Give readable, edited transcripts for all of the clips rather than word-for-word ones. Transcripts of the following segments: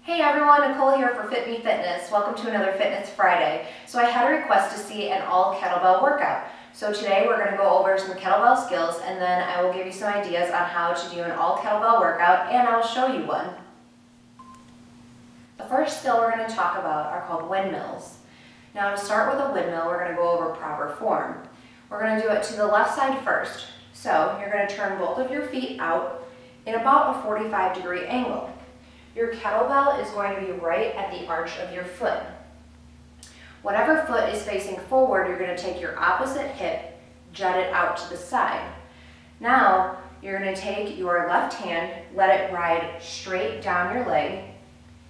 Hey everyone, Nicole here for Fit Me Fitness. Welcome to another Fitness Friday. So I had a request to see an all kettlebell workout. So today we're going to go over some kettlebell skills and then I will give you some ideas on how to do an all kettlebell workout and I will show you one. The first skill we're going to talk about are called windmills. Now to start with a windmill, we're going to go over proper form. We're going to do it to the left side first. So you're going to turn both of your feet out in about a 45-degree angle. Your kettlebell is going to be right at the arch of your foot. Whatever foot is facing forward, you're going to take your opposite hip, jut it out to the side. Now, you're going to take your left hand, let it ride straight down your leg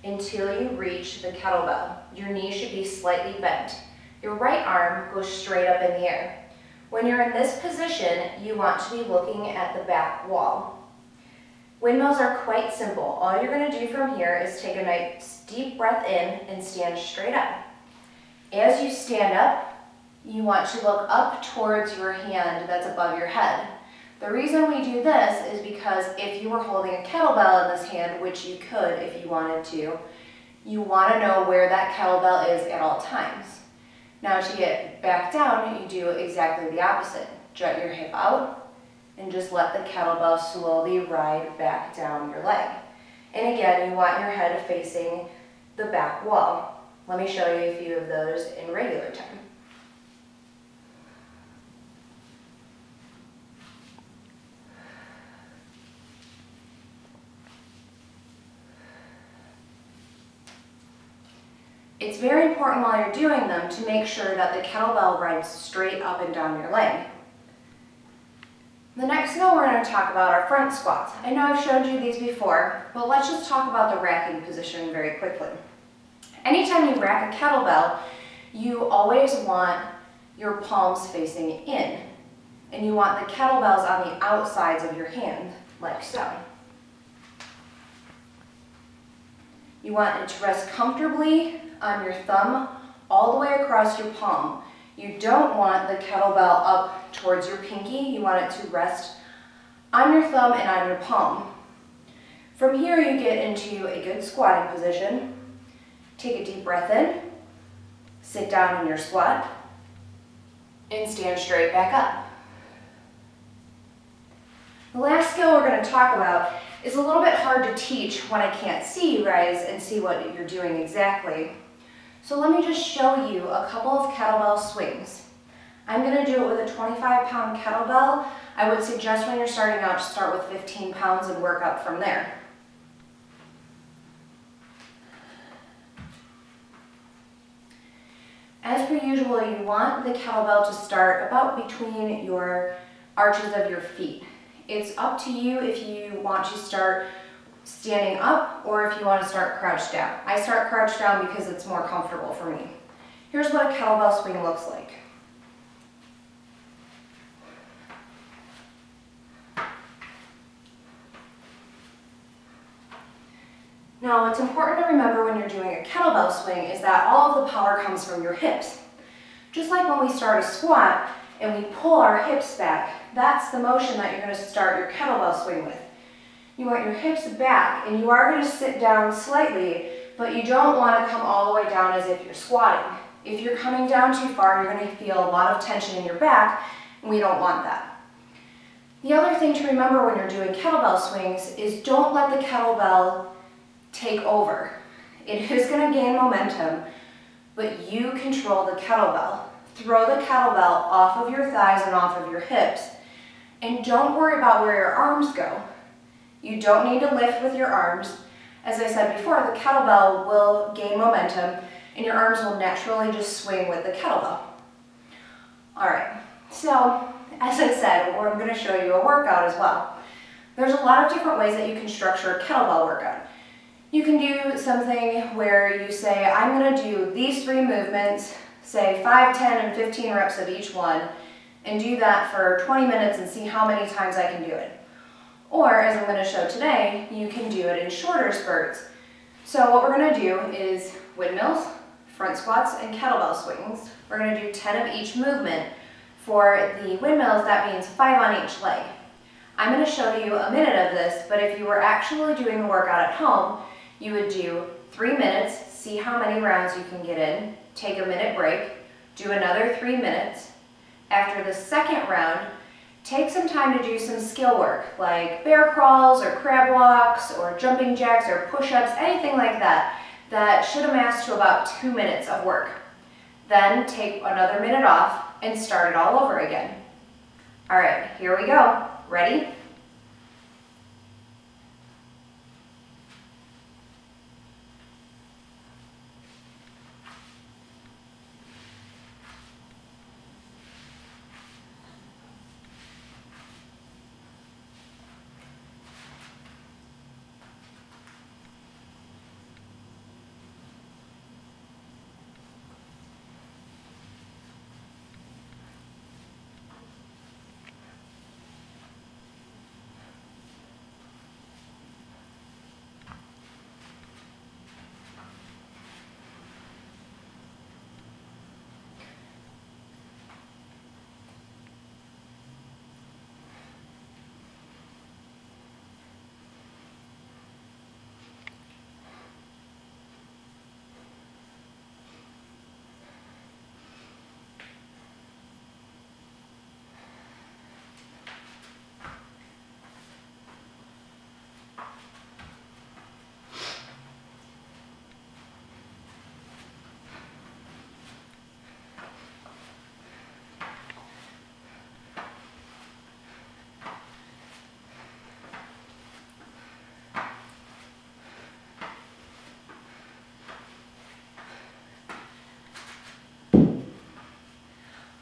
until you reach the kettlebell. Your knee should be slightly bent. Your right arm goes straight up in the air. When you're in this position, you want to be looking at the back wall. Windmills are quite simple. All you're going to do from here is take a nice deep breath in and stand straight up. As you stand up, you want to look up towards your hand that's above your head. The reason we do this is because if you were holding a kettlebell in this hand, which you could if you wanted to, you want to know where that kettlebell is at all times. Now to get back down, you do exactly the opposite. Jut your hip out and just let the kettlebell slowly ride back down your leg. And again, you want your head facing the back wall. Let me show you a few of those in regular time. It's very important while you're doing them to make sure that the kettlebell rides straight up and down your leg. The next skill we're going to talk about are front squats. I know I've showed you these before, but let's just talk about the racking position very quickly. Anytime you rack a kettlebell, you always want your palms facing in, and you want the kettlebells on the outsides of your hand, like so. You want it to rest comfortably on your thumb all the way across your palm. You don't want the kettlebell up towards your pinky. You want it to rest on your thumb and on your palm. From here, you get into a good squatting position. Take a deep breath in, sit down in your squat, and stand straight back up. The last skill we're going to talk about is a little bit hard to teach when I can't see you guys and see what you're doing exactly. So let me just show you a couple of kettlebell swings. I'm going to do it with a 25-pound kettlebell. I would suggest when you're starting out to start with 15 pounds and work up from there. As per usual, you want the kettlebell to start about between your arches of your feet. It's up to you if you want to start standing up or if you want to start crouched down. I start crouched down because it's more comfortable for me. Here's what a kettlebell swing looks like. Now, what's important to remember when you're doing a kettlebell swing is that all of the power comes from your hips. Just like when we start a squat and we pull our hips back, that's the motion that you're going to start your kettlebell swing with. You want your hips back, and you are going to sit down slightly, but you don't want to come all the way down as if you're squatting. If you're coming down too far, you're going to feel a lot of tension in your back, and we don't want that. The other thing to remember when you're doing kettlebell swings is don't let the kettlebell take over. It is going to gain momentum, but you control the kettlebell. Throw the kettlebell off of your thighs and off of your hips, and don't worry about where your arms go. You don't need to lift with your arms. As I said before, the kettlebell will gain momentum and your arms will naturally just swing with the kettlebell. Alright, so as I said, I'm going to show you a workout as well. There's a lot of different ways that you can structure a kettlebell workout. You can do something where you say, I'm going to do these 3 movements, say 5, 10, and 15 reps of each one, and do that for 20 minutes and see how many times I can do it. Or, as I'm going to show today, you can do it in shorter spurts. So what we're going to do is windmills, front squats, and kettlebell swings. We're going to do 10 of each movement. For the windmills, that means 5 on each leg. I'm going to show you a minute of this, but if you were actually doing the workout at home, you would do 3 minutes, see how many rounds you can get in, take a minute break, do another 3 minutes. After the second round, take some time to do some skill work, like bear crawls or crab walks or jumping jacks or push-ups, anything like that, that should amass to about 2 minutes of work. Then take another minute off and start it all over again. All right, here we go. Ready?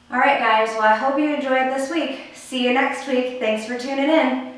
All right, guys, well, I hope you enjoyed this week. See you next week. Thanks for tuning in.